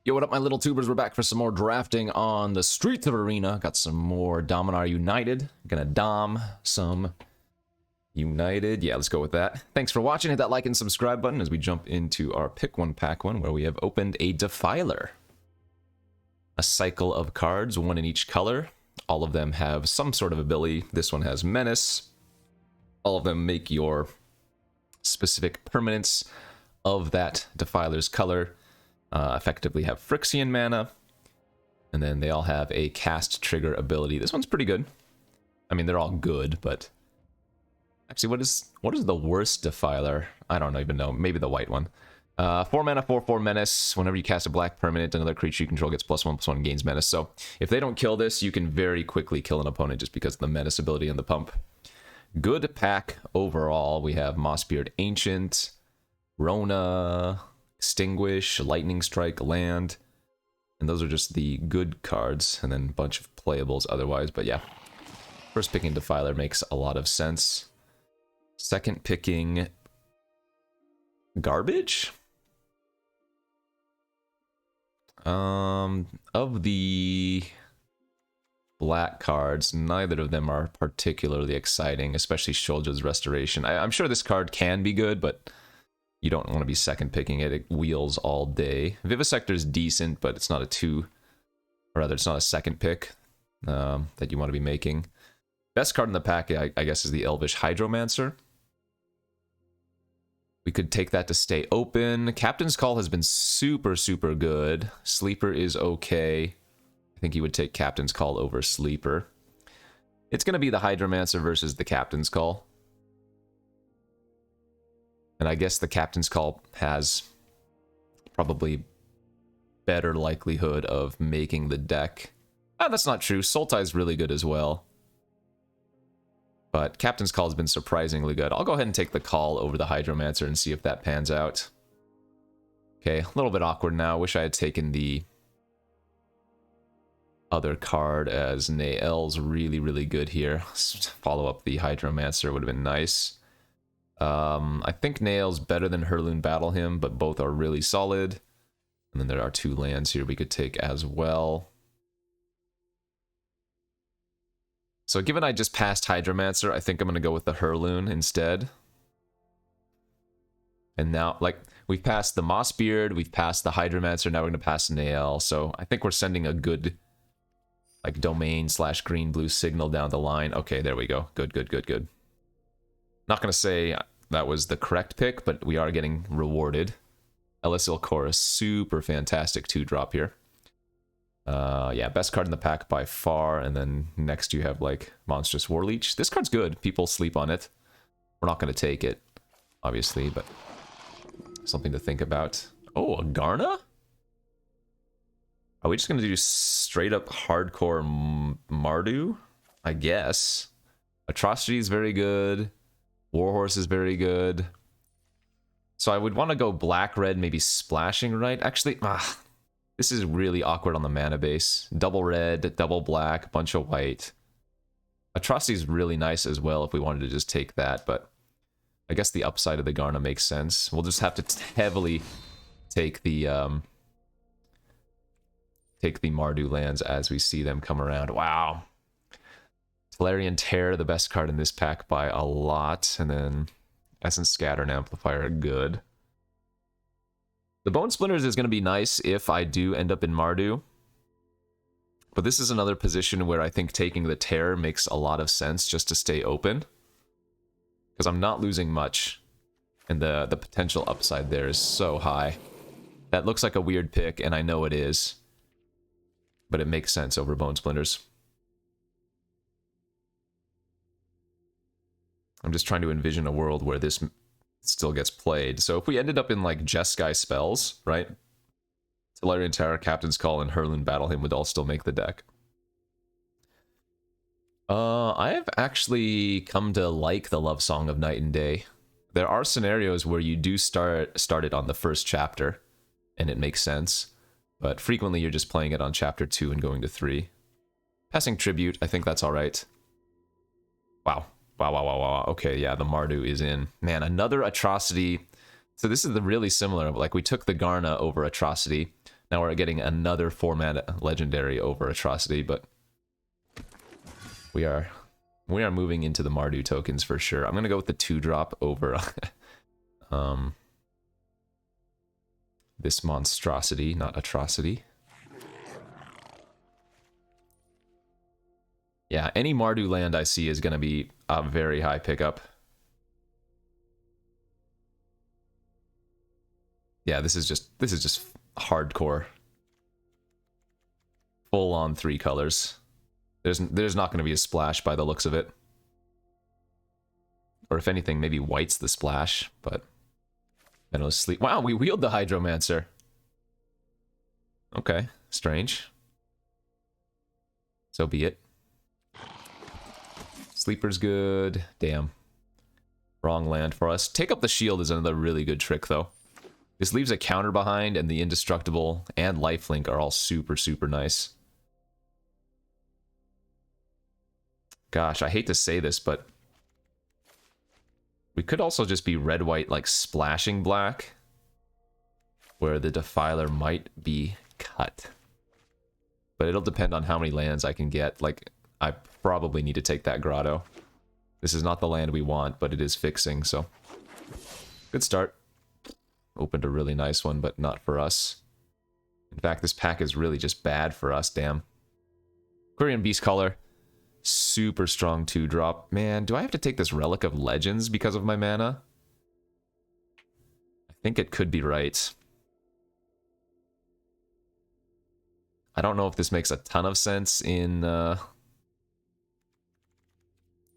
Yo, what up, my little tubers? We're back for some more drafting on the streets of Arena. Got some more Dominaria United. Gonna dom some United. Yeah, let's go with that. Thanks for watching. Hit that like and subscribe button as we jump into our Pick One, Pack One, where we have opened a Defiler. A cycle of cards, one in each color. All of them have some sort of ability. This one has Menace. All of them make your specific permanents of that Defiler's color. Effectively have Phyrexian mana, and then they all have a cast trigger ability. This one's pretty good. I mean, they're all good, but actually, what is the worst Defiler? I don't even know. Maybe the white one. 4 mana, 4/4 Menace. Whenever you cast a black permanent, another creature you control gets +1/+1 and gains Menace. So if they don't kill this, you can very quickly kill an opponent just because of the Menace ability and the pump. Good pack overall. We have Mossbeard Ancient, Rona, Extinguish, Lightning Strike, Land, and those are just the good cards, and then a bunch of playables otherwise. But yeah, first picking Defiler makes a lot of sense. Second picking garbage. Of the black cards, neither of them are particularly exciting, especially Shoulja's Restoration. I'm sure this card can be good, but you don't want to be second picking it. It wheels all day. Vivisector is decent, but it's not a it's not a second pick that you want to be making. Best card in the pack, I guess, is the Elvish Hydromancer. We could take that to stay open. Captain's Call has been super, super good. Sleeper is okay. I think you would take Captain's Call over Sleeper. It's going to be the Hydromancer versus the Captain's Call. And I guess the Captain's Call has probably better likelihood of making the deck. That's not true. Sultai is really good as well. But Captain's Call has been surprisingly good. I'll go ahead and take the Call over the Hydromancer and see if that pans out. Okay, a little bit awkward now. Wish I had taken the other card, as Nael's really, really good here. Follow up the Hydromancer would have been nice. I think Nael's better than Hurloon Battle Hymn, but both are really solid. And then there are 2 lands here we could take as well. So given I just passed Hydromancer, I think I'm going to go with the Hurloon instead. And now, like, we've passed the Mossbeard, we've passed the Hydromancer, now we're going to pass Nael. So I think we're sending a good, like, domain/green-blue signal down the line. Okay, there we go. Good, good, good, good. Not going to say that was the correct pick, but we are getting rewarded. Elisil Chorus, super fantastic 2-drop here. Yeah, best card in the pack by far, and then next you have, like, Monstrous Warleech. This card's good. People sleep on it. We're not going to take it, obviously, but something to think about. Oh, a Garna? Are we just going to do straight-up hardcore Mardu? I guess. Atrocity is very good. Warhorse is very good. So I would want to go black-red, maybe Splashing Right. Actually, this is really awkward on the mana base. Double red, double black, bunch of white. Atrocity is really nice as well if we wanted to just take that, but I guess the upside of the Garna makes sense. We'll just have to heavily take the Mardu lands as we see them come around. Wow. Tolarian Terror, the best card in this pack by a lot, and then Essence Scatter and Amplifier are good. The Bone Splinters is going to be nice if I do end up in Mardu, but this is another position where I think taking the Terror makes a lot of sense just to stay open, because I'm not losing much, and the potential upside there is so high. That looks like a weird pick, and I know it is, but it makes sense over Bone Splinters. I'm just trying to envision a world where this still gets played. So if we ended up in, like, Jeskai spells, right? Tolarian Terror, Captain's Call, and Hurloon Battle Hymn would all still make the deck. I have actually come to like the Love Song of Night and Day. There are scenarios where you do start it on the first chapter, and it makes sense. But frequently you're just playing it on chapter 2 and going to 3. Passing Tribute, I think that's alright. Wow. Wow. Okay, yeah, the Mardu is in. Man, another Atrocity. So this is the really similar. Like, we took the Garna over Atrocity, Now we're getting another 4-mana legendary over Atrocity, but we are moving into the Mardu tokens for sure. I'm gonna go with the 2-drop over this monstrosity, not Atrocity. Yeah, any Mardu land I see is gonna be a very high pickup. Yeah, this is just hardcore. Full on 3 colors. There's not going to be a splash by the looks of it. Or if anything, maybe white's the splash, but then it'll sleep. Wow, we wheeled the Hydromancer. Okay, strange. So be it. Sleeper's good. Damn. Wrong land for us. Take up the shield is another really good trick, though. This leaves a counter behind, and the Indestructible and Lifelink are all super, super nice. Gosh, I hate to say this, but we could also just be red-white, like, splashing black, where the Defiler might be cut. But it'll depend on how many lands I can get. Like, I probably need to take that Grotto. This is not the land we want, but it is fixing, so... Good start. Opened a really nice one, but not for us. In fact, this pack is really just bad for us, damn. Quirion Beastcaller. Super strong 2-drop. Man, do I have to take this Relic of Legends because of my mana? I think it could be right. I don't know if this makes a ton of sense in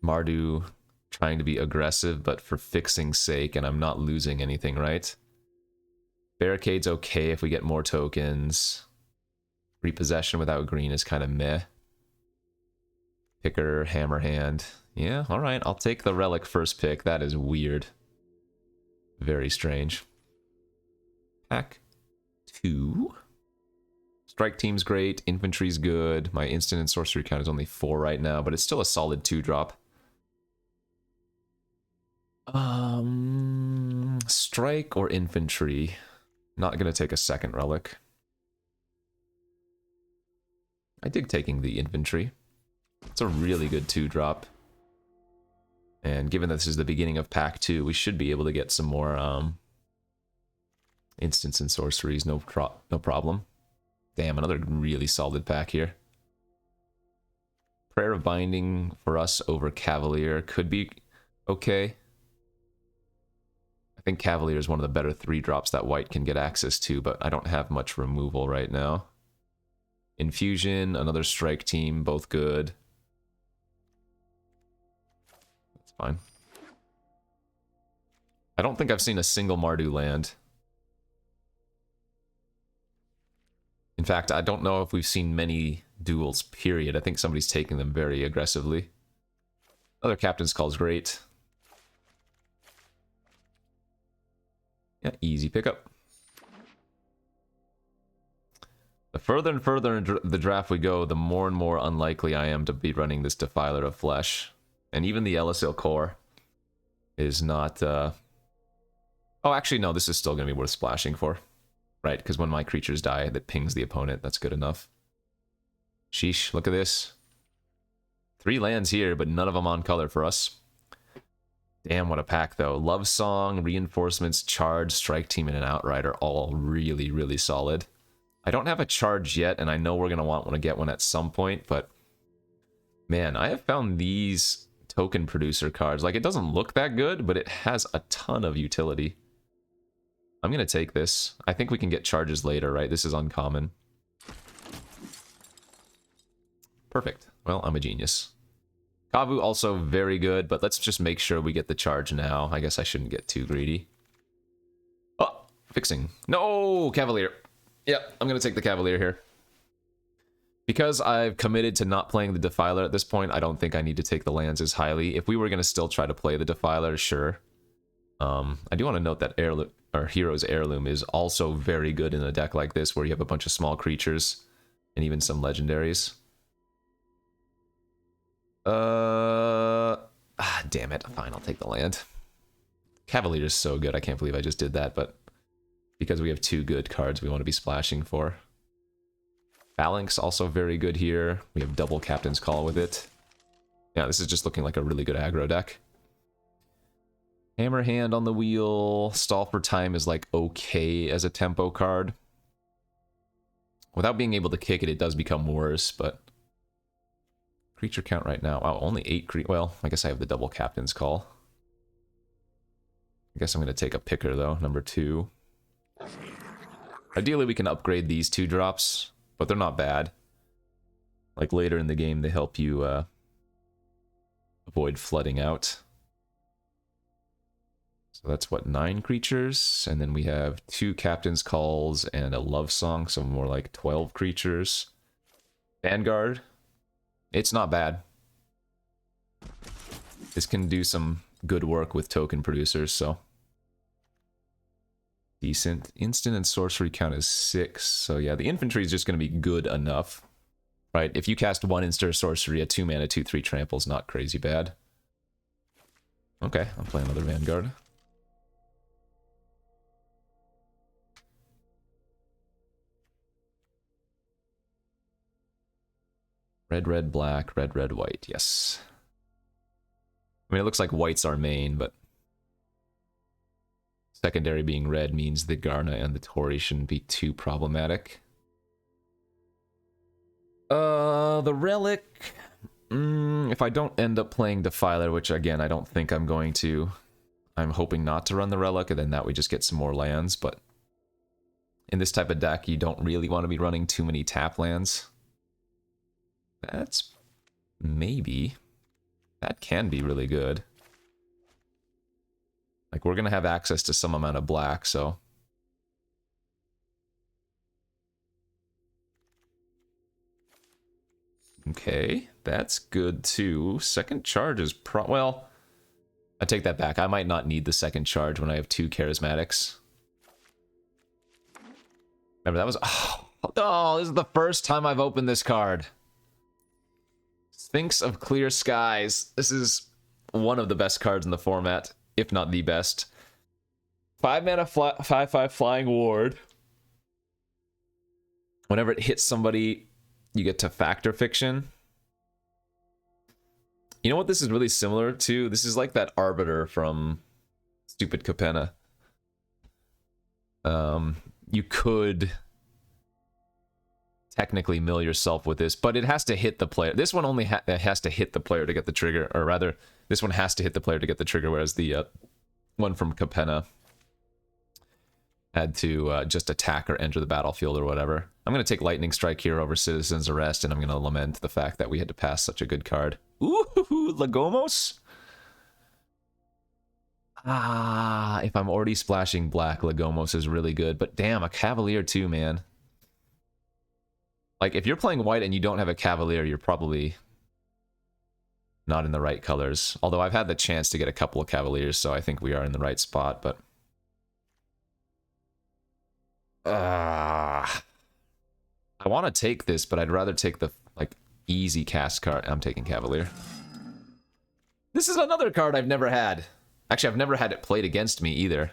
Mardu trying to be aggressive, but for fixing's sake, and I'm not losing anything, right? Barricade's okay if we get more tokens. Repossession without green is kind of meh. Picker, Hammerhand. Yeah, alright, I'll take the Relic first pick. That is weird. Very strange. Pack 2. Strike team's great, infantry's good. My instant and sorcery count is only 4 right now, but it's still a solid 2-drop. Strike or infantry? Not gonna take a second Relic. I dig taking the infantry. It's a really good 2-drop. And given that this is the beginning of pack 2, we should be able to get some more instants and sorceries, no problem. Damn, another really solid pack here. Prayer of Binding for us over Cavalier could be okay. I think Cavalier is one of the better 3-drops that white can get access to, but I don't have much removal right now. Infusion, another strike team, both good. That's fine. I don't think I've seen a single Mardu land. In fact, I don't know if we've seen many duels, period. I think somebody's taking them very aggressively. Other Captain's Call is great. Yeah, easy pickup. The further and further in the draft we go, the more and more unlikely I am to be running this Defiler of Flesh. And even the Ellysil Core is not... Oh, actually, no, this is still going to be worth splashing for. Right, because when my creatures die, that pings the opponent. That's good enough. Sheesh, look at this. 3 lands here, but none of them on color for us. Damn, what a pack, though. Love Song, Reinforcements, Charge, Strike Team, and an Outright are all really, really solid. I don't have a Charge yet, and I know we're going to want to get one at some point, but... Man, I have found these token producer cards. Like, it doesn't look that good, but it has a ton of utility. I'm going to take this. I think we can get charges later, right? This is uncommon. Perfect. Well, I'm a genius. Kavu also very good, but let's just make sure we get the charge now. I guess I shouldn't get too greedy. Oh, fixing. No, Cavalier. Yep, I'm going to take the Cavalier here. Because I've committed to not playing the Defiler at this point, I don't think I need to take the lands as highly. If we were going to still try to play the Defiler, sure. I do want to note that Hero's Heirloom is also very good in a deck like this, where you have a bunch of small creatures, and even some legendaries. Damn it. Fine, I'll take the land. Cavalier is so good, I can't believe I just did that, but because we have 2 good cards we want to be splashing for. Phalanx also very good here. We have double Captain's Call with it. Yeah, this is just looking like a really good aggro deck. Hammer Hand on the wheel. Stall for Time is like okay as a tempo card. Without being able to kick it, it does become worse, but... Creature count right now. Wow, only 8 well, I guess I have the double Captain's Call. I guess I'm going to take a picker, though, number 2. Ideally, we can upgrade these 2 drops, but they're not bad. Like, later in the game, they help you avoid flooding out. So that's, what, 9 creatures? And then we have 2 Captain's Calls and a Love Song, so more like 12 creatures. Vanguard. It's not bad. This can do some good work with token producers, so... Decent. Instant and sorcery count is 6, so yeah, the infantry is just going to be good enough. Right, if you cast 1 instant sorcery, a 2-mana 2/3 trample is not crazy bad. Okay, I'll play another Vanguard. Red, red, black, red, red, white, yes. I mean, it looks like white's our main, but... Secondary being red means the Garna and the Tori shouldn't be too problematic. The Relic... if I don't end up playing Defiler, which again, I don't think I'm going to... I'm hoping not to run the Relic, and then that we just get some more lands, but... In this type of deck, you don't really want to be running too many tap lands. That's... maybe... That can be really good. Like, we're going to have access to some amount of black, so... Okay, that's good too. Second charge is well, I take that back. I might not need the second charge when I have 2 charismatics. Remember, that was... Oh, this is the first time I've opened this card. Sphinx of Clear Skies. This is one of the best cards in the format, if not the best. 5-mana 5/5 Flying Ward. Whenever it hits somebody, you get to Factor Fiction. You know what this is really similar to? This is like that Arbiter from Stupid Capenna. You could technically mill yourself with this, but it has to hit the player. This one only has to hit the player to get the trigger, or rather, this one has to hit the player to get the trigger, whereas the one from Capenna had to just attack or enter the battlefield or whatever. I'm going to take Lightning Strike here over Citizen's Arrest, and I'm going to lament the fact that we had to pass such a good card. Ooh, Lagomos? Ah, if I'm already splashing black, Lagomos is really good, but damn, a Cavalier too, man. Like, if you're playing white and you don't have a Cavalier, you're probably not in the right colors. Although I've had the chance to get a couple of Cavaliers, so I think we are in the right spot, but... I want to take this, but I'd rather take the, like, easy cast card. I'm taking Cavalier. This is another card I've never had. Actually, I've never had it played against me either.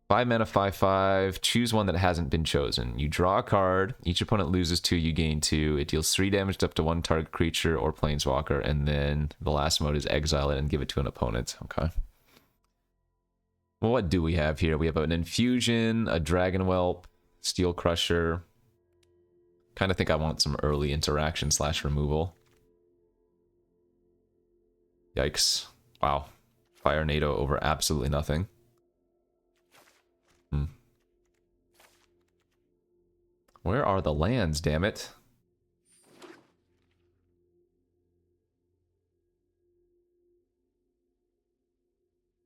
5-mana 5/5. Choose one that hasn't been chosen. You draw a card. Each opponent loses 2, you gain 2. It deals 3 damage to up to 1 target creature or planeswalker, and then the last mode is exile it and give it to an opponent. Okay. Well, what do we have here? We have an Infusion, a Dragon Whelp, Steel Crusher. Kind of think I want some early interaction / removal. Yikes. Wow. Fire NATO over absolutely nothing. Where are the lands, damn it?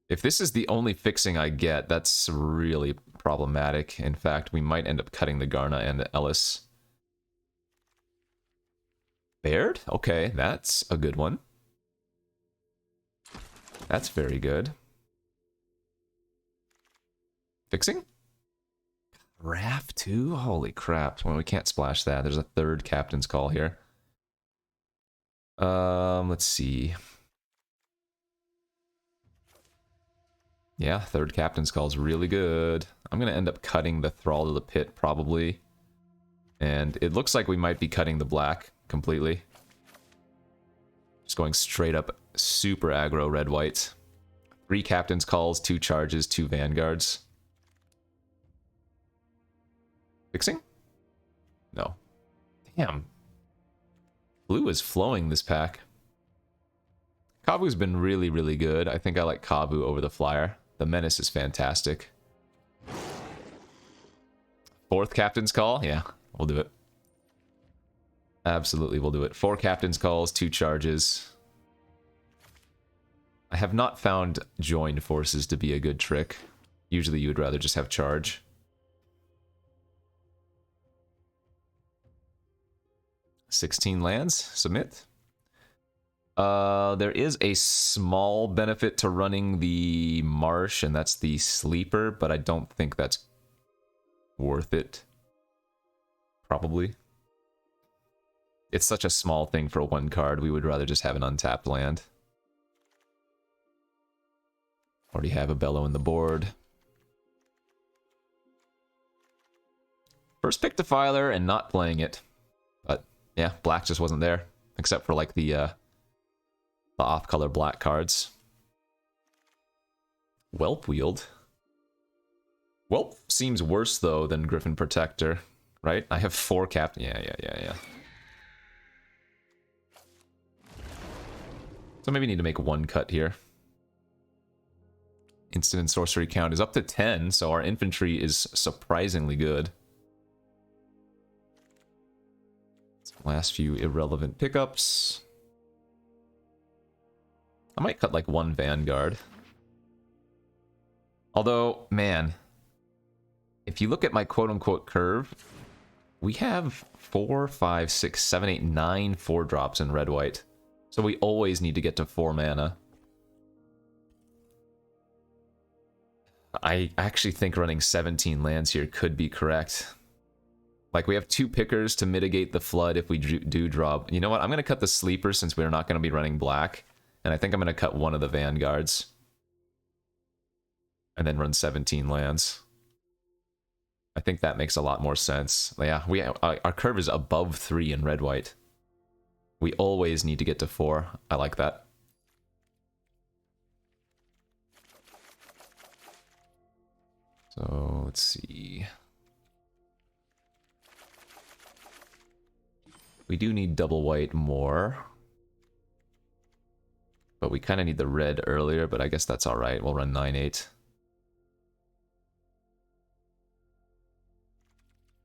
If this is the only fixing I get, that's really problematic. In fact, we might end up cutting the Garna and Ellis. Baird? Okay, that's a good one. That's very good. Fixing? Raft 2? Holy crap. Well, we can't splash that. There's a 3rd Captain's Call here. Let's see. Yeah, 3rd Captain's Call is really good. I'm going to end up cutting the Thrall to the Pit, probably. And it looks like we might be cutting the black completely. Just going straight up super aggro red-white. 3 Captain's Calls, 2 charges, 2 Vanguards. Fixing? No. Damn. Blue is flowing this pack. Kavu's been really, really good. I think I like Kavu over the Flyer. The Menace is fantastic. 4th Captain's Call? Yeah, we'll do it. Absolutely, we'll do it. 4 Captain's Calls, 2 charges. I have not found Joined Forces to be a good trick. Usually you would rather just have charge. $16 lands. Submit. There is a small benefit to running the Marsh, and that's the Sleeper, but I don't think that's worth it. Probably. It's such a small thing for 1 card, we would rather just have an untapped land. Already have a Bellow in the board. First pick Defiler and not playing it. But yeah, black just wasn't there. Except for like the off-color black cards. Whelp Wield. Whelp seems worse though than Griffin Protector, right? I have 4 Captain. Yeah. So maybe need to make 1 cut here. Instant and sorcery count is up to 10, so our infantry is surprisingly good. Last few irrelevant pickups. I might cut like 1 Vanguard. Although, man, if you look at my quote-unquote curve, we have 4, 5, 6, 7, 8, 9 4-drops in red-white. So we always need to get to 4 mana. I actually think running 17 lands here could be correct. Like, we have 2 pickers to mitigate the flood if we do draw. You know what? I'm going to cut the Sleeper since we're not going to be running black. And I think I'm going to cut 1 of the Vanguards. And then run 17 lands. I think that makes a lot more sense. Yeah, our curve is above 3 in red-white. We always need to get to 4. I like that. So, let's see. We do need double white more. But we kind of need the red earlier, but I guess that's alright. We'll run 9-8.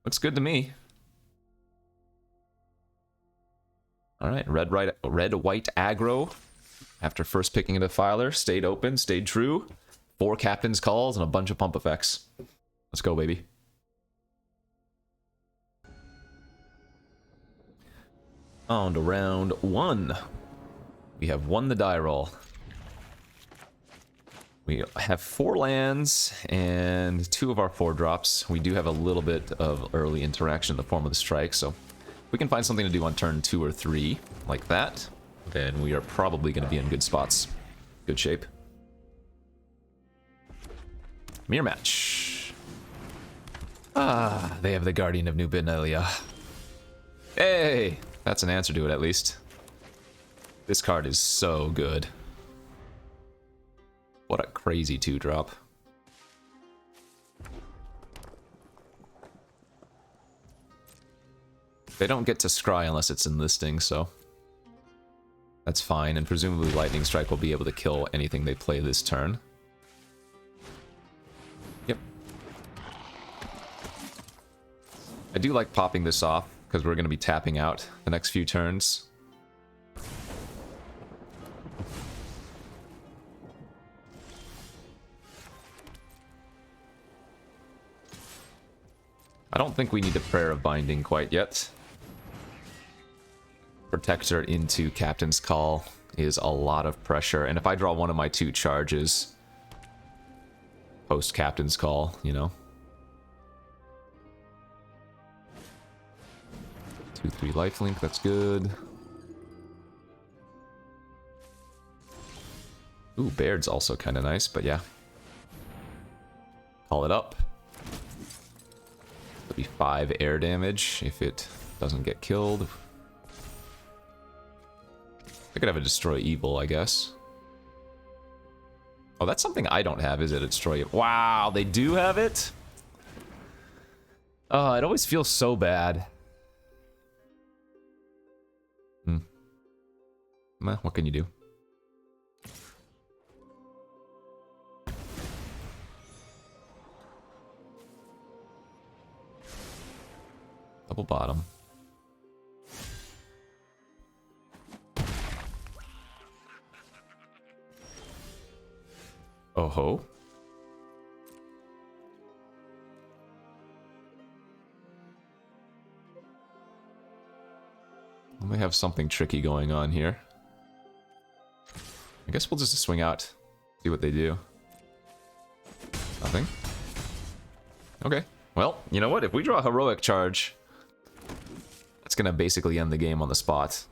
Looks good to me. Alright, red-white aggro. After first picking a Defiler, stayed open, stayed true. 4 Captain's Calls and a bunch of pump effects. Let's go, baby. On to round 1. We have won the die roll. We have 4 lands and 2 of our 4-drops. We do have a little bit of early interaction in the form of the strike, so we can find something to do on turn 2 or 3, like that. Then we are probably going to be in good spots. Good shape. Mirror match. Ah, they have the Guardian of New Benelia. Hey! That's an answer to it, at least. This card is so good. What a crazy 2-drop. They don't get to scry unless it's enlisting, so that's fine, and presumably Lightning Strike will be able to kill anything they play this turn. Yep. I do like popping this off, because we're going to be tapping out the next few turns. I don't think we need a Prayer of Binding quite yet. Protector into Captain's Call is a lot of pressure, and if I draw one of my 2 charges post Captain's Call, you know. 2/3 lifelink, that's good. Ooh, Baird's also kind of nice, but yeah. Call it up. That'd be 5 air damage if it doesn't get killed. I could have a Destroy Evil, I guess. Oh, that's something I don't have, is it? A Destroy Evil. Wow, they do have it? Oh, it always feels so bad. Well, what can you do? Double bottom. Oh ho. We have something tricky going on here. I guess we'll just swing out, see what they do. Nothing. Okay. Well, you know what? If we draw a heroic charge, that's gonna basically end the game on the spot.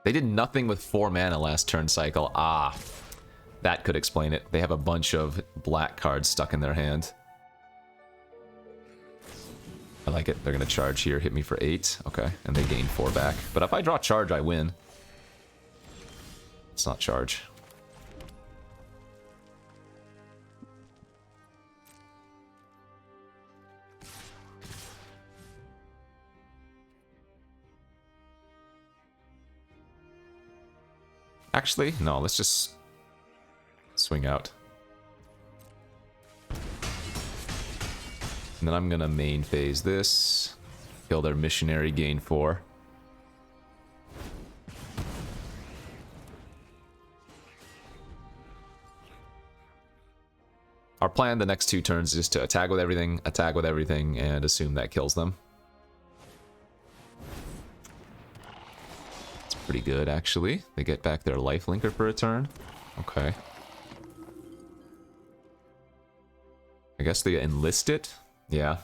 They did nothing with 4 mana last turn cycle. Ah, that could explain it. They have a bunch of black cards stuck in their hand. I like it. They're gonna charge here, hit me for 8. Okay, and they gain 4 back. But if I draw charge, I win. It's not charge. Actually, no, let's just swing out. And then I'm gonna main phase this. Kill their missionary, gain 4. Our plan the next 2 turns is to attack with everything, and assume that kills them. It's pretty good, actually. They get back their life linker for a turn. Okay. I guess they enlist it? Yeah.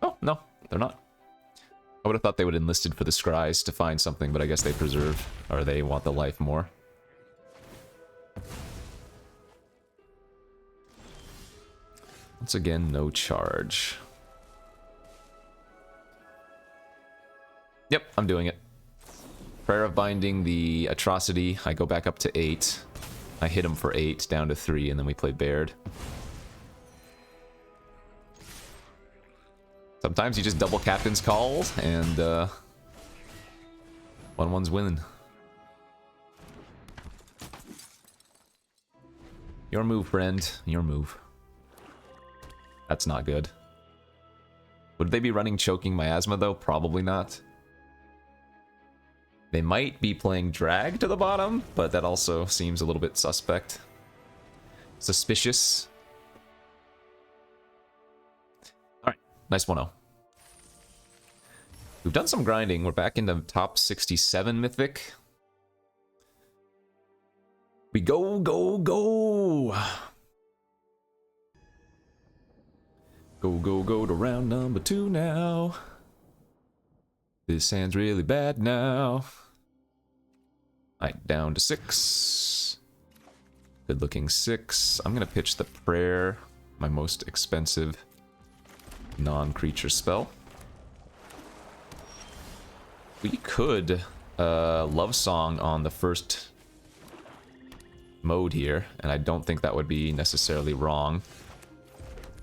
Oh, no, they're not. I would have thought they would enlisted for the scries to find something, but I guess they preserve, or they want the life more. Once again, no charge. Yep, I'm doing it. Prayer of Binding the Atrocity. I go back up to 8. I hit him for 8, down to 3, and then we play Baird. Sometimes you just double Captain's Calls, and 1-1's winning. Your move, friend. Your move. That's not good. Would they be running Choking Miasma, though? Probably not. They might be playing Drag to the bottom, but that also seems a little bit suspect. Suspicious. Alright, nice 1-0. We've done some grinding. We're back into top 67 Mythic. We go, go, go! Go, go, go to round number 2 now. This hand's really bad now. Alright, down to 6. Good looking 6. I'm gonna pitch the Prayer, my most expensive non-creature spell. We could Love Song on the first mode here, and I don't think that would be necessarily wrong.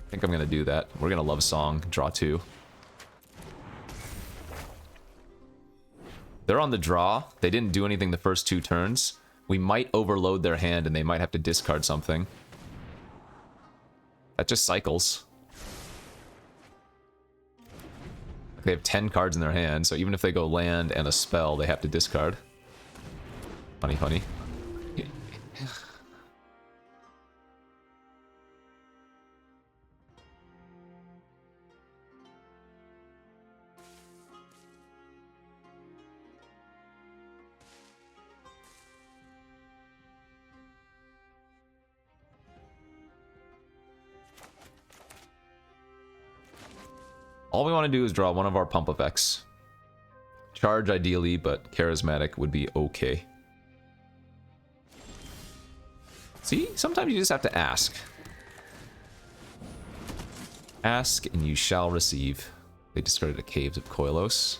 I think I'm gonna do that. We're gonna Love Song, draw 2. They're on the draw. They didn't do anything the first 2 turns. We might overload their hand and they might have to discard something. That just cycles. They have 10 cards in their hand, so even if they go land and a spell, they have to discard. Funny, funny. All we want to do is draw one of our pump effects. Charge ideally, but charismatic would be okay. See? Sometimes you just have to ask. Ask and you shall receive. They discarded a Caves of Koilos.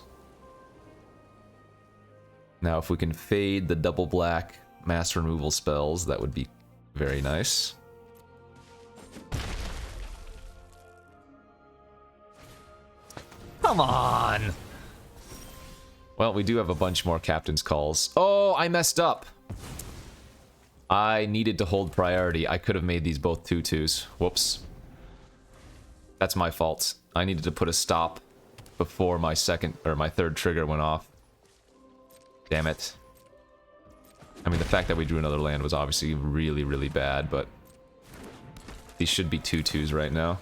Now, if we can fade the double black mass removal spells, that would be very nice. Come on! Well, we do have a bunch more captain's calls. Oh, I messed up! I needed to hold priority. I could have made these both 2/2s. Whoops. That's my fault. I needed to put a stop before my third trigger went off. Damn it. I mean, the fact that we drew another land was obviously really, really bad, but these should be 2/2s right now.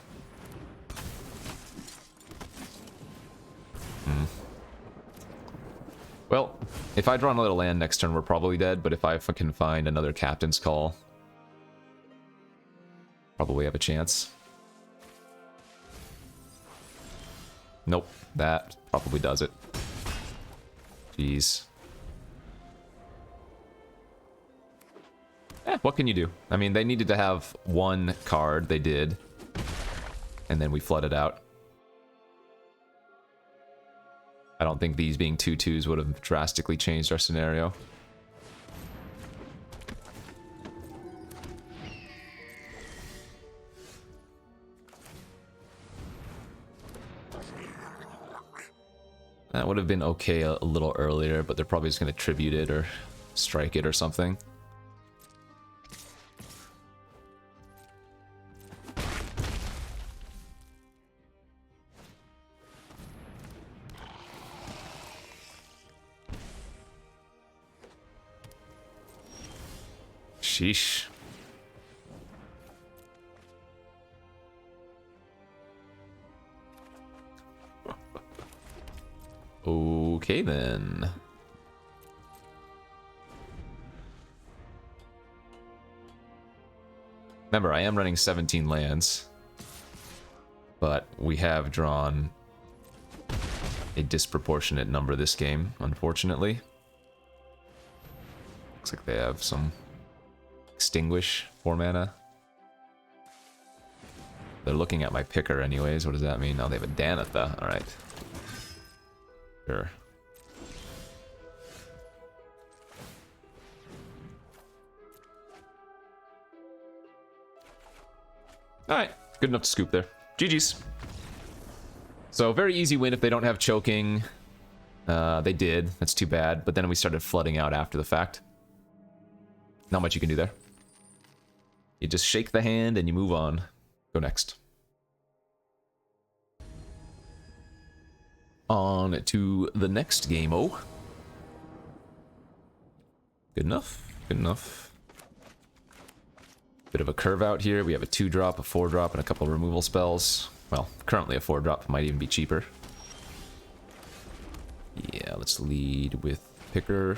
Well, if I draw another land next turn, we're probably dead, but if I can find another captain's call, probably have a chance. Nope, that probably does it. Jeez. What can you do? I mean, they needed to have one card, they did. And then we flooded out. I don't think these being 2/2s would have drastically changed our scenario. That would have been okay a little earlier, but they're probably just going to tribute it or strike it or something. Sheesh. Okay then. Remember, I am running 17 lands, but we have drawn a disproportionate number this game, unfortunately. Looks like they have some Extinguish 4 mana. They're looking at my picker anyways. What does that mean? Oh, they have a Danatha. Alright. Sure. Alright. Good enough to scoop there. GG's. So, very easy win if they don't have choking. They did. That's too bad. But then we started flooding out after the fact. Not much you can do there. You just shake the hand and you move on. Go next. On to the next game-o. Good enough. Good enough. Bit of a curve out here. We have a 2-drop, a 4-drop, and a couple removal spells. Well, currently a 4-drop. Might even be cheaper. Yeah, let's lead with Picker.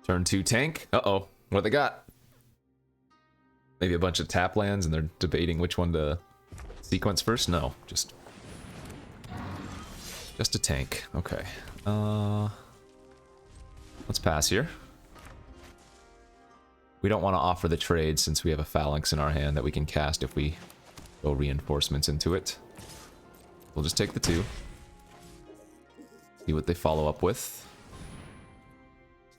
Turn 2 tank. Uh-oh. What they got? Maybe a bunch of tap lands and they're debating which one to sequence first? No, just a tank. Okay. Let's pass here. We don't want to offer the trade since we have a Phalanx in our hand that we can cast if we go reinforcements into it. We'll just take the 2. See what they follow up with.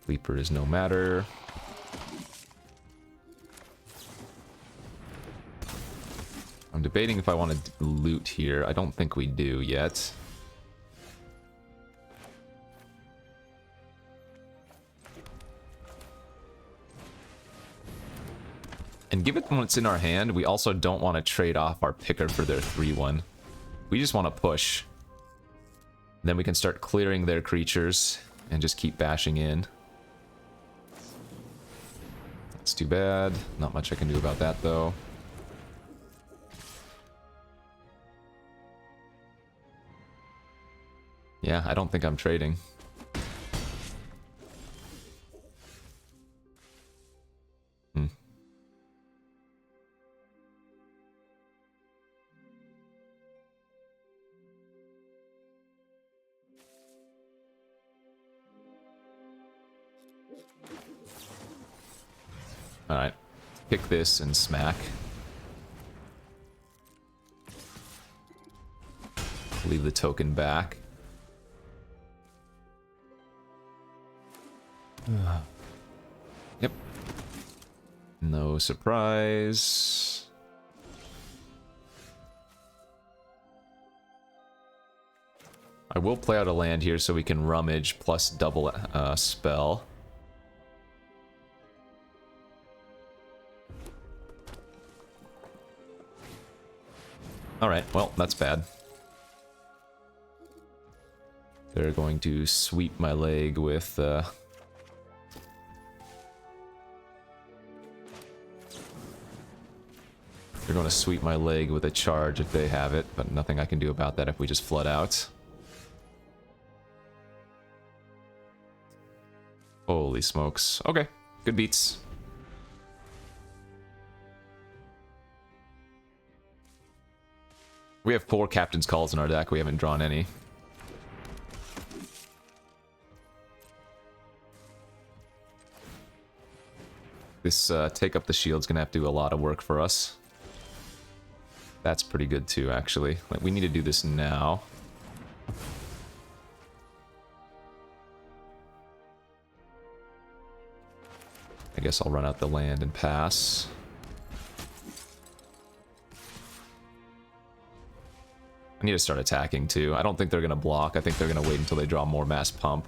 Sleeper is no matter. I'm debating if I want to loot here. I don't think we do yet. And given what's in our hand, we also don't want to trade off our picker for their 3/1. We just want to push. Then we can start clearing their creatures and just keep bashing in. That's too bad. Not much I can do about that, though. Yeah, I don't think I'm trading. Alright. Pick this and smack. Leave the token back. Yep. No surprise. I will play out a land here so we can rummage plus double spell. Alright, well, that's bad. They're going to sweep my leg with... They're going to sweep my leg with a charge if they have it, but nothing I can do about that if we just flood out. Holy smokes. Okay, good beats. We have 4 Captain's Calls in our deck. We haven't drawn any. This take up the shield's gonna have to do a lot of work for us. That's pretty good too, actually. Like, we need to do this now. I guess I'll run out the land and pass. I need to start attacking too. I don't think they're gonna block. I think they're gonna wait until they draw more mass pump.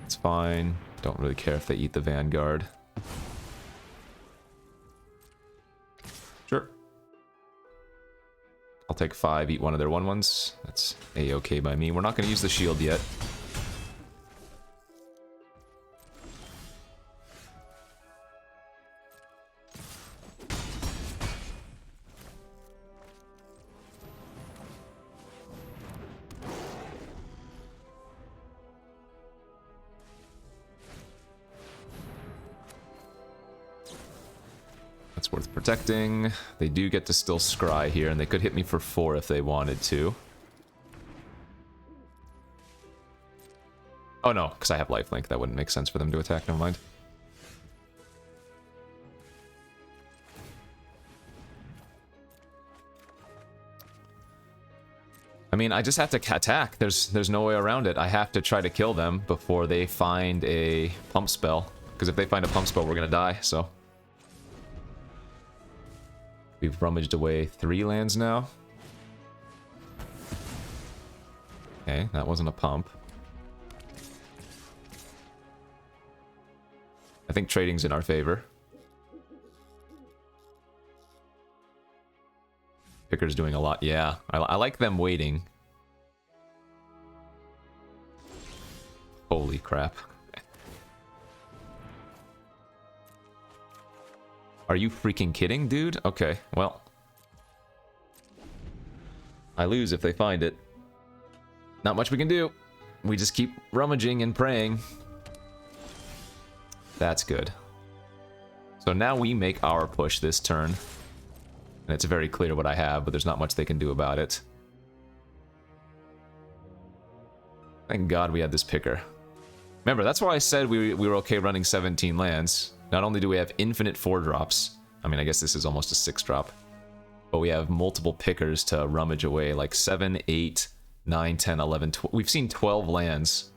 It's fine. Don't really care if they eat the Vanguard. Sure. I'll take 5, eat one of their 1/1s. That's a-okay by me. We're not gonna use the shield yet. That's worth protecting. They do get to still scry here, and they could hit me for 4 if they wanted to. Oh no, because I have lifelink. That wouldn't make sense for them to attack. Never mind. I mean, I just have to attack. There's no way around it. I have to try to kill them before they find a pump spell. Because if they find a pump spell, we're gonna die, so... We've rummaged away 3 lands now. Okay, that wasn't a pump. I think trading's in our favor. Picker's doing a lot. Yeah, I like them waiting. Holy crap. Are you freaking kidding, dude? Okay, well. I lose if they find it. Not much we can do. We just keep rummaging and praying. That's good. So now we make our push this turn. And it's very clear what I have, but there's not much they can do about it. Thank God we had this picker. Remember, that's why I said we were okay running 17 lands. Not only do we have infinite 4-drops, I mean, I guess this is almost a 6-drop, but we have multiple pickers to rummage away, like 7, 8, 9, 10, 11, 12. We've seen 12 lands.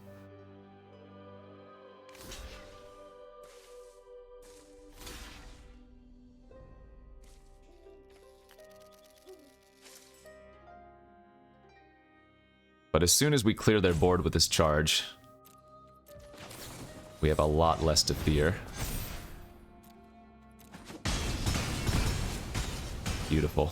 But as soon as we clear their board with this charge, we have a lot less to fear. Beautiful.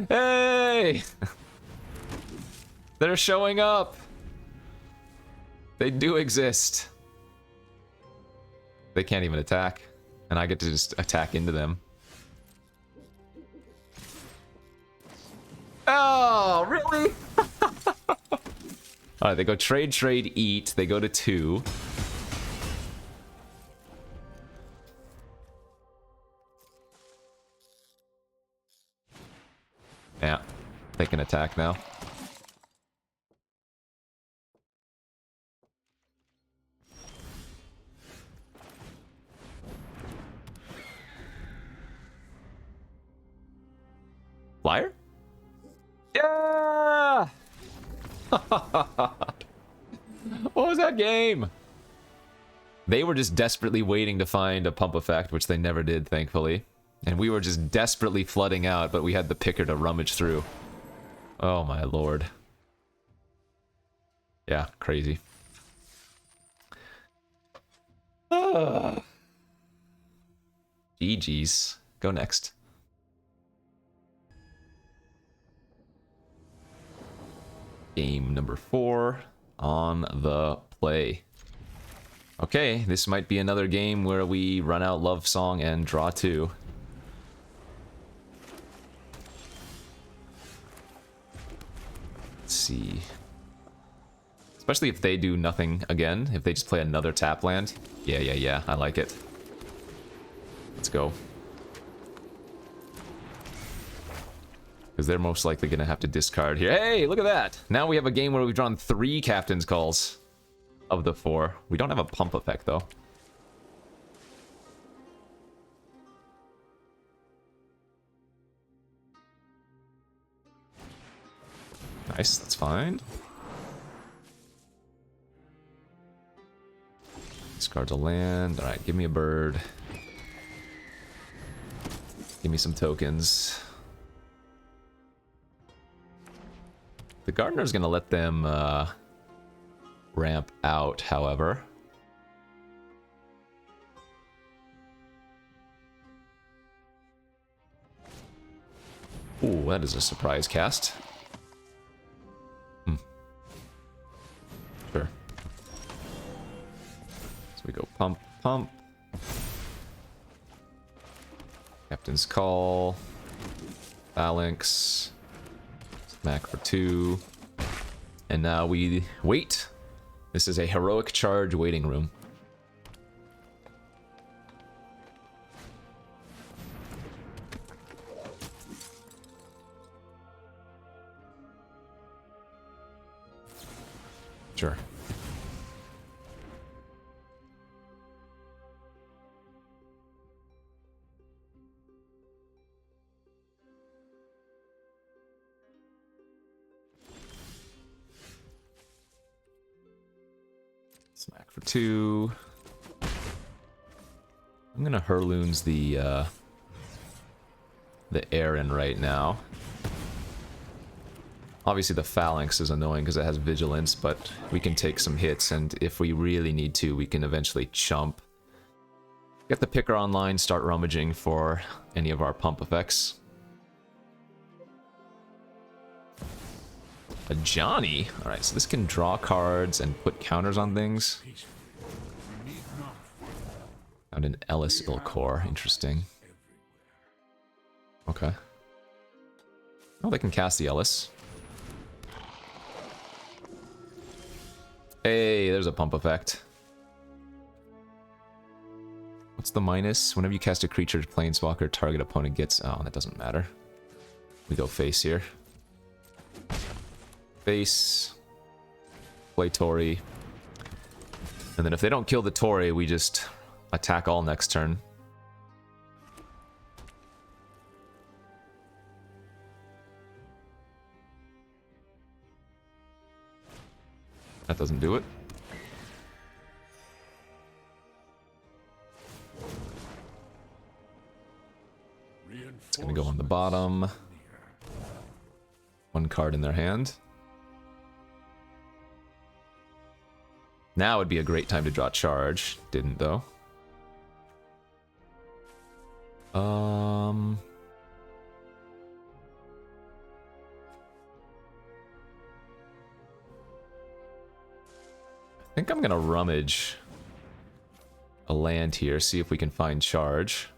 Hey! They're showing up! They do exist. They can't even attack. And I get to just attack into them. Oh, really? Alright, they go trade, trade, eat. They go to 2. Yeah. They can attack now. Flyer? Yeah! What was that game? They were just desperately waiting to find a pump effect, which they never did, thankfully. And we were just desperately flooding out, but we had the picker to rummage through. Oh my lord. Yeah, crazy. GG's. Go next. Game number 4 on the play. Okay, this might be another game where we run out Love Song and draw 2. Let's see. Especially if they do nothing again, if they just play another tap land. Yeah, I like it. Let's go. Because they're most likely going to have to discard here. Hey, look at that! Now we have a game where we've drawn 3 Captain's Calls of the 4. We don't have a pump effect, though. Nice, that's fine. Discard a land. Alright, give me a bird. Give me some tokens. The Gardener's gonna let them ramp out, however. Ooh, that is a surprise cast. Sure. So we go pump, pump. Captain's Call. Phalanx. Smack for 2. And now we wait. This is a heroic charge waiting room. Sure. Smack for 2. I'm gonna Hurloons the Aaron right now. Obviously the Phalanx is annoying because it has Vigilance, but we can take some hits, and if we really need to, we can eventually chump. Get the picker online, start rummaging for any of our pump effects. A Johnny? Alright, so this can draw cards and put counters on things. Found an Ellis Ilkor. Interesting. Okay. Oh, they can cast the Ellis. Hey, there's a pump effect. What's the minus? Whenever you cast a creature, planeswalker, target opponent gets... Oh, that doesn't matter. We go face here. Face. Play Torii. And then if they don't kill the Torii, we just attack all next turn. That doesn't do it. It's gonna go on the bottom. 1 card in their hand. Now would be a great time to draw charge. Didn't though. I think I'm gonna rummage a land here, see if we can find charge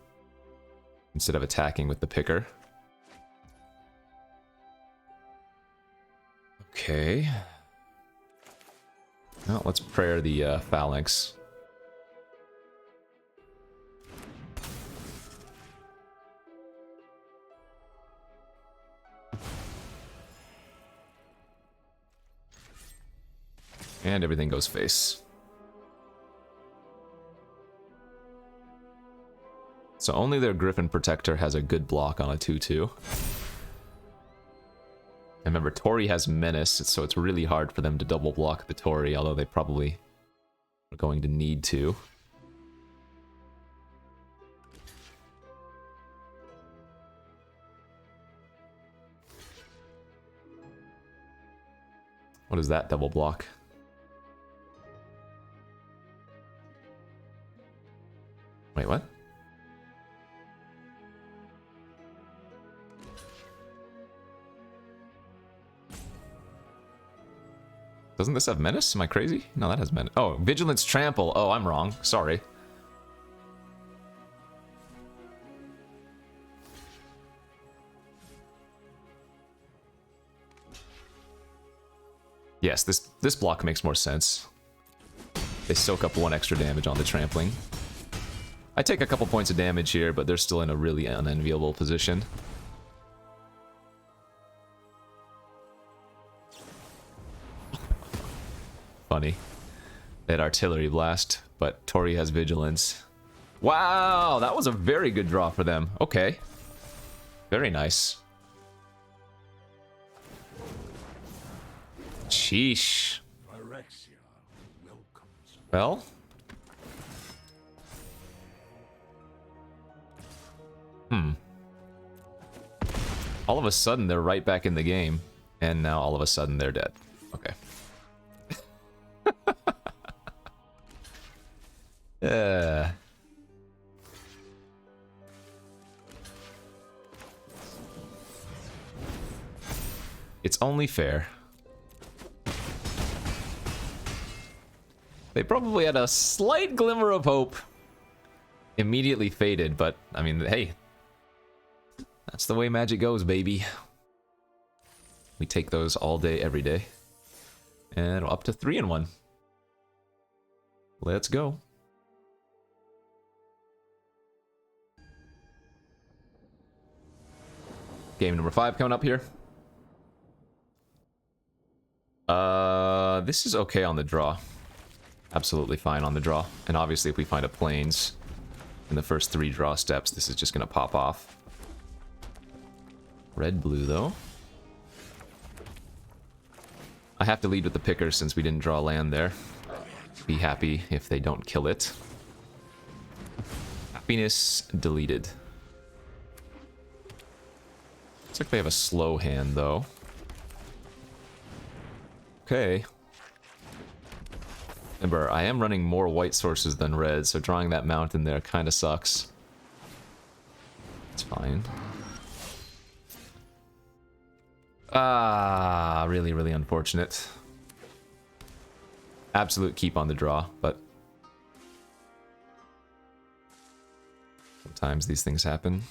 instead of attacking with the picker. Okay. Well, let's prayer the Phalanx. And everything goes face. So only their Griffin Protector has a good block on a 2/2. And remember, Tori has Menace, so it's really hard for them to double block the Tori, although they probably are going to need to. What is that double block? Wait, what? Doesn't this have Menace? Am I crazy? No, that has Menace. Oh, Vigilance Trample. Oh, I'm wrong. Sorry. Yes, this block makes more sense. They soak up 1 extra damage on the trampling. I take a couple points of damage here, but they're still in a really unenviable position. Funny. They had Artillery Blast, but Tori has Vigilance. Wow, that was a very good draw for them. Okay. Very nice. Sheesh. Well. All of a sudden, they're right back in the game. And now all of a sudden, they're dead. Okay. It's only fair. They probably had a slight glimmer of hope. Immediately faded, but, I mean, hey. That's the way Magic goes, baby. We take those all day, every day. And up to 3-1. Let's go. Game number 5 coming up here. This is okay on the draw. Absolutely fine on the draw. And obviously if we find a Plains in the first 3 draw steps, this is just gonna pop off. Red-blue, though. I have to lead with the picker since we didn't draw land there. Be happy if they don't kill it. Happiness deleted. Looks like they have a slow hand, though. Okay. Remember, I am running more white sources than red, so drawing that mountain there kind of sucks. It's fine. Ah, really, really unfortunate. Absolute keep on the draw, but sometimes these things happen.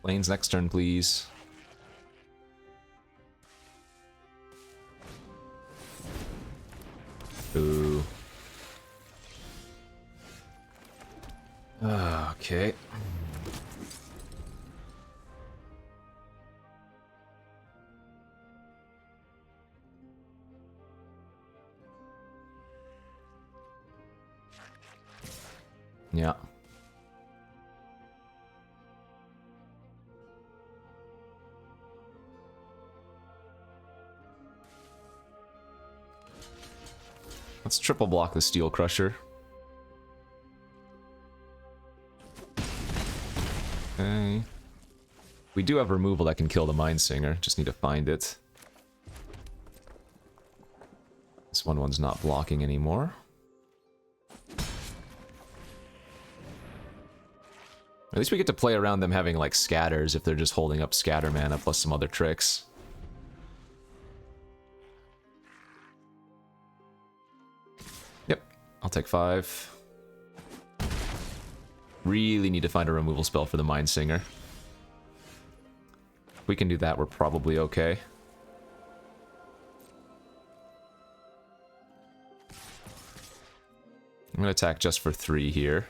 Lane's next turn, please. Ooh. Okay. Yeah. Let's triple block the Steel Crusher. Okay. We do have removal that can kill the Mind Singer, just need to find it. This one's not blocking anymore. At least we get to play around them having like scatters if they're just holding up scatter mana plus some other tricks. Yep, I'll take 5. Really need to find a removal spell for the Mind Singer. If we can do that, we're probably okay. I'm gonna attack just for 3 here.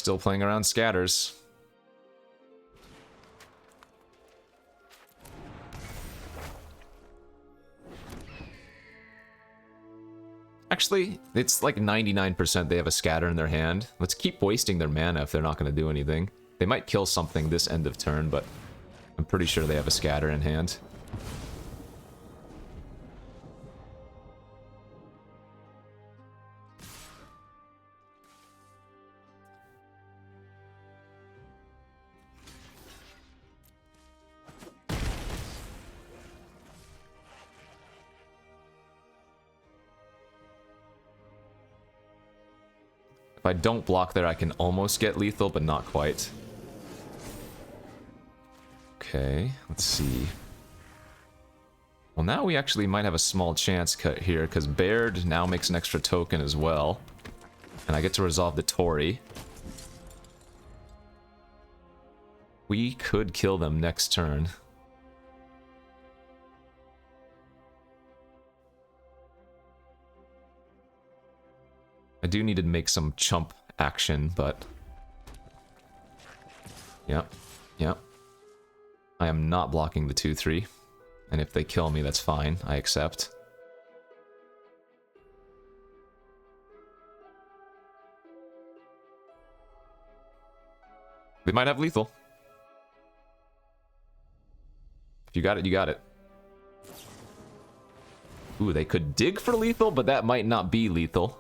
still playing around scatters. Actually, it's like 99% they have a scatter in their hand. Let's keep wasting their mana if they're not going to do anything. They might kill something this end of turn, but I'm pretty sure they have a scatter in hand. If I don't block there, I can almost get lethal, but not quite. Okay, let's see. Well, now we actually might have a small chance cut here, because Baird now makes an extra token as well. And I get to resolve the Torii. We could kill them next turn. I do need to make some chump action, but... Yep, yep. I am not blocking the 2-3. And if they kill me, that's fine. I accept. They might have lethal. If you got it, you got it. Ooh, they could dig for lethal, but that might not be lethal.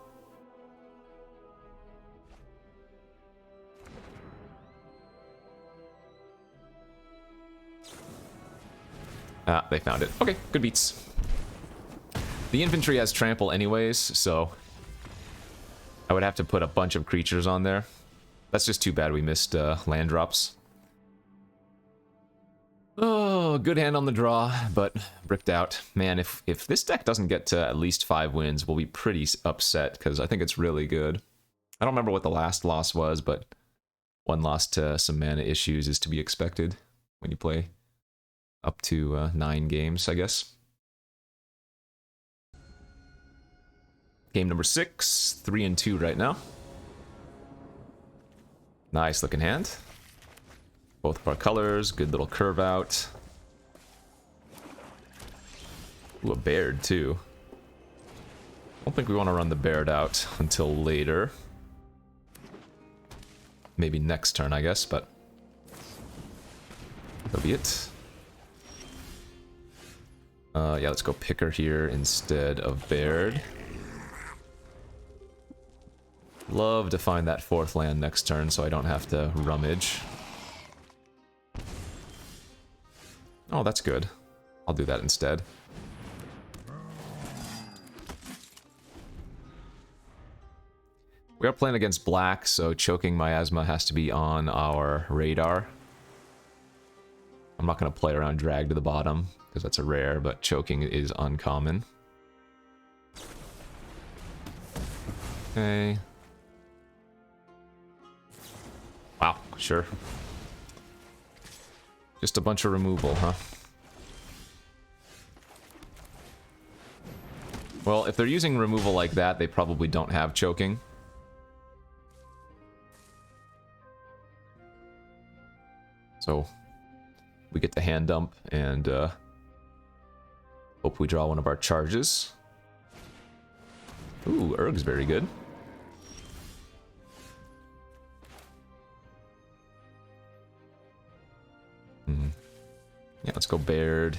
Ah, they found it. Okay, good beats. The infantry has trample anyways, so I would have to put a bunch of creatures on there. That's just too bad we missed land drops. Oh, good hand on the draw, but bricked out. Man, if this deck doesn't get to at least 5 wins, we'll be pretty upset, because I think it's really good. I don't remember what the last loss was, but one loss to some mana issues is to be expected when you play up to 9 games, I guess. Game number 6, 3-2 right now. Nice looking hand. Both of our colors, good little curve out. Ooh, a Baird too. I don't think we want to run the Baird out until later. Maybe next turn, I guess, but that'll be it. Yeah, let's go Picker here instead of Baird. Love to find that 4th land next turn so I don't have to rummage. Oh, that's good. I'll do that instead. We are playing against black, so choking Miasma has to be on our radar. I'm not going to play around drag to the bottom, because that's a rare, but choking is uncommon. Okay. Wow, sure. Just a bunch of removal, huh? Well, if they're using removal like that, they probably don't have choking. So we get the hand dump and hope we draw one of our charges. Ooh, Urg's very good. Yeah, let's go Baird.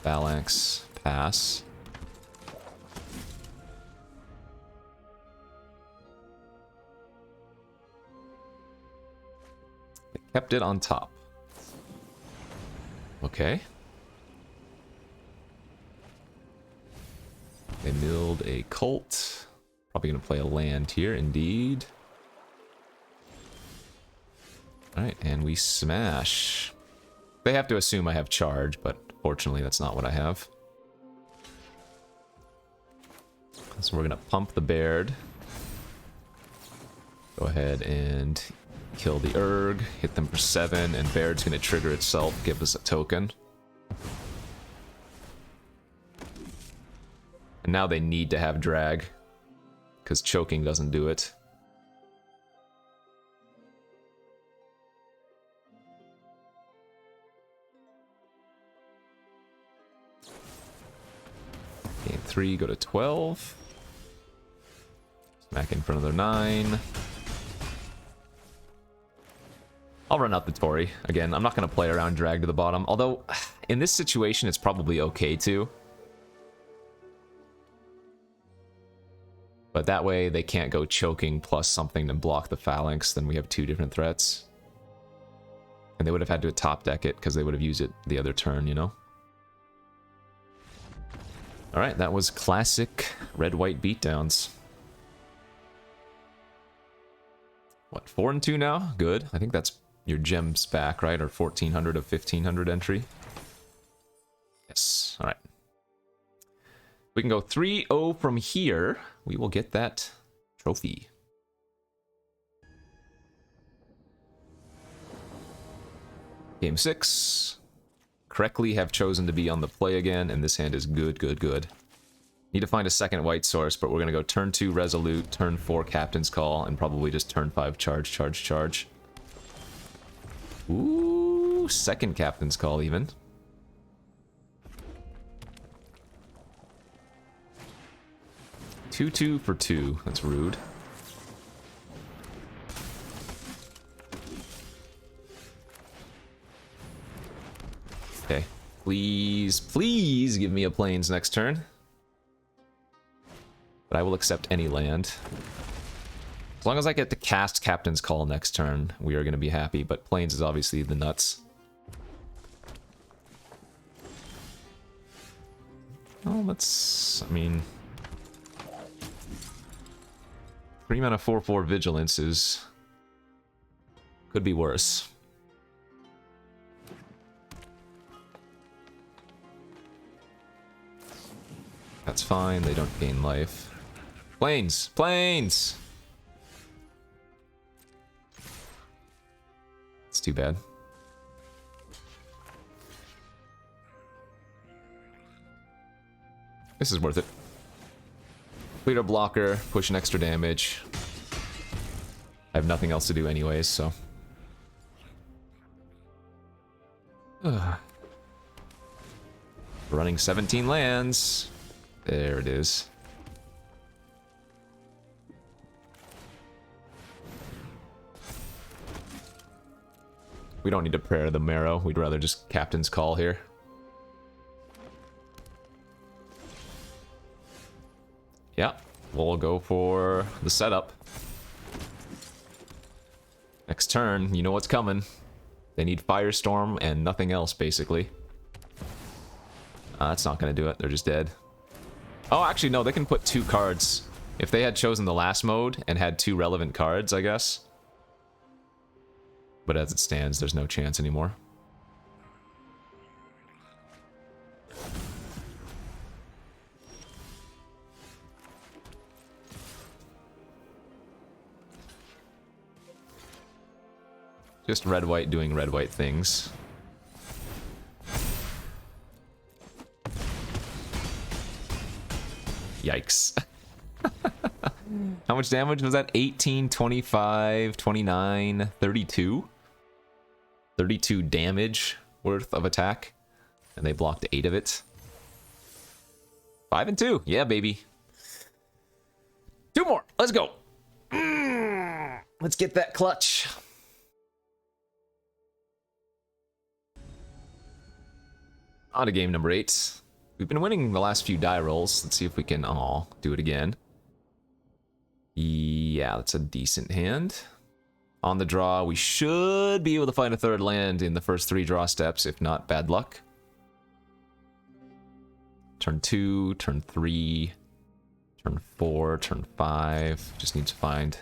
Phalanx. Pass. They kept it on top. Okay. They milled a cult. Probably gonna play a land here, indeed. Alright, and we smash. They have to assume I have charge, but fortunately that's not what I have. So we're gonna pump the Baird. Go ahead and kill the Urg, hit them for 7, and Baird's gonna trigger itself, give us a token. And now they need to have drag, because choking doesn't do it. 3, go to 12. Smack in for another 9. I'll run out the Tory. Again, I'm not going to play around drag to the bottom. Although, in this situation, it's probably okay to. But that way, they can't go choking plus something to block the Phalanx. Then we have 2 different threats. And they would have had to top deck it because they would have used it the other turn, you know? Alright, that was classic red-white beatdowns. What, 4 and 2 now? Good. I think that's your gems back, right? Or 1400 of 1500 entry. Yes. Alright. We can go 3-0 from here. We will get that trophy. Game 6. Correctly have chosen to be on the play again, and this hand is good, good, good. Need to find a second white source, but we're going to go turn 2 Resolute, turn 4 Captain's Call, and probably just turn 5 Charge, Charge, Charge. Ooh, second Captain's Call even. Two for 2. That's rude. Okay. Please, please give me a plains next turn. But I will accept any land. As long as I get to cast Captain's Call next turn, we are going to be happy. But plains is obviously the nuts. Oh, let's... I mean... 3 mana 4/4 Vigilance is... could be worse. That's fine, they don't gain life. Plains! Plains! It's too bad. This is worth it. Complete a blocker, push an extra damage. I have nothing else to do anyways, so... Running 17 lands. There it is. We don't need to prayer the marrow. We'd rather just Captain's Call here. Yeah, we'll go for the setup. Next turn, you know what's coming. They need Firestorm and nothing else, basically. That's not going to do it. They're just dead. Oh, actually, no. They can put 2 cards. If they had chosen the last mode and had 2 relevant cards, I guess. But as it stands, there's no chance anymore. Just red-white doing red-white things. Yikes. How much damage was that? 18, 25, 29, 32? 32 damage worth of attack. And they blocked 8 of it. 5 and 2. Yeah, baby. 2 more. Let's go. Let's get that clutch. On to game number 8. We've been winning the last few die rolls. Let's see if we can do it again. Yeah, that's a decent hand. On the draw, we should be able to find a 3rd land in the first 3 draw steps, if not bad luck. Turn 2, turn 3, turn 4, turn 5. Just need to find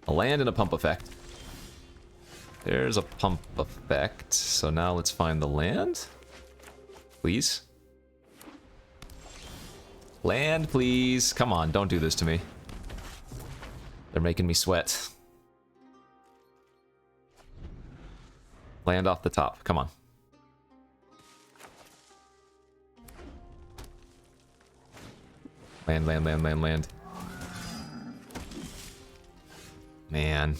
a land and a pump effect. There's a pump effect. So now let's find the land. Please. Land, please. Come on, don't do this to me. They're making me sweat. Land off the top. Come on. Land, land, land, land, land. Man.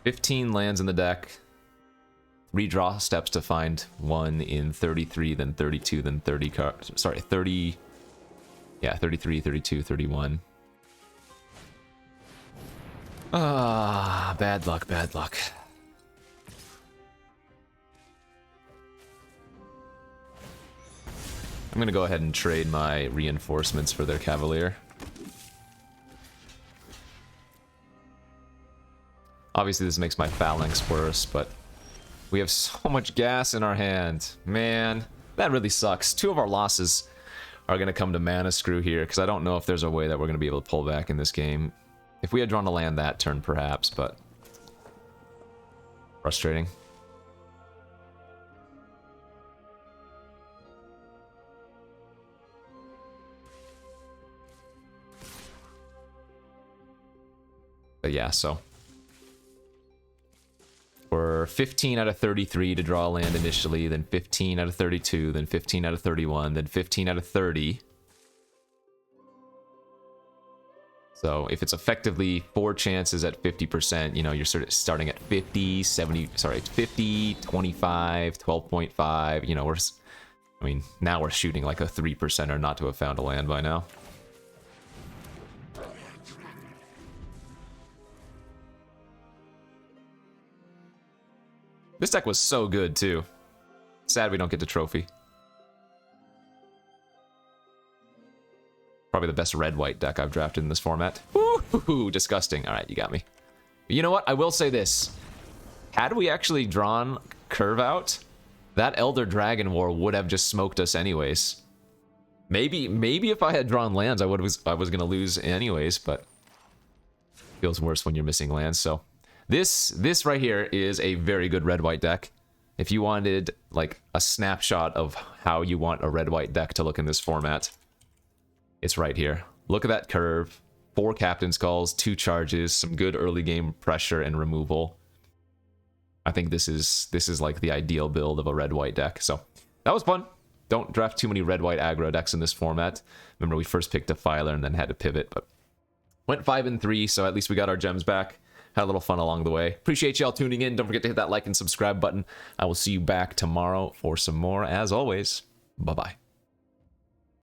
15 lands in the deck. redraw steps to find one in 33, then 32, then 30 cards. Sorry, 30. Yeah, 33, 32, 31. Ah, bad luck, bad luck. I'm gonna go ahead and trade my reinforcements for their Cavalier. Obviously this makes my Phalanx worse, but we have so much gas in our hand. Man, that really sucks. 2 of our losses are gonna come to Mana Screw here, because I don't know if there's a way that we're gonna be able to pull back in this game. If we had drawn a land that turn, perhaps, but... frustrating. But yeah, so... we're 15 out of 33 to draw a land initially, then 15 out of 32, then 15 out of 31, then 15 out of 30. So if it's effectively 4 chances at 50%, you know, you're sort of starting at 50, 70, sorry, 50, 25, 12.5, you know, I mean, now we're shooting like a 3%er not to have found a land by now. This deck was so good, too. Sad we don't get the trophy. Probably the best red-white deck I've drafted in this format. Woo-hoo-hoo, disgusting. Alright, you got me. But you know what? I will say this. Had we actually drawn Curve Out, that Elder Dragon War would have just smoked us anyways. Maybe if I had drawn lands, I was gonna lose anyways, but... feels worse when you're missing lands, so... This right here is a very good red-white deck. If you wanted, like, a snapshot of how you want a red-white deck to look in this format, it's right here. Look at that curve. 4 Captain's Calls, 2 charges, some good early game pressure and removal. I think this is like the ideal build of a red-white deck. So, that was fun. Don't draft too many red-white aggro decks in this format. Remember, we first picked Defiler and then had to pivot, but went 5-3, so at least we got our gems back. Had a little fun along the way. Appreciate y'all tuning in. Don't forget to hit that like and subscribe button. I will see you back tomorrow for some more. As always, bye-bye.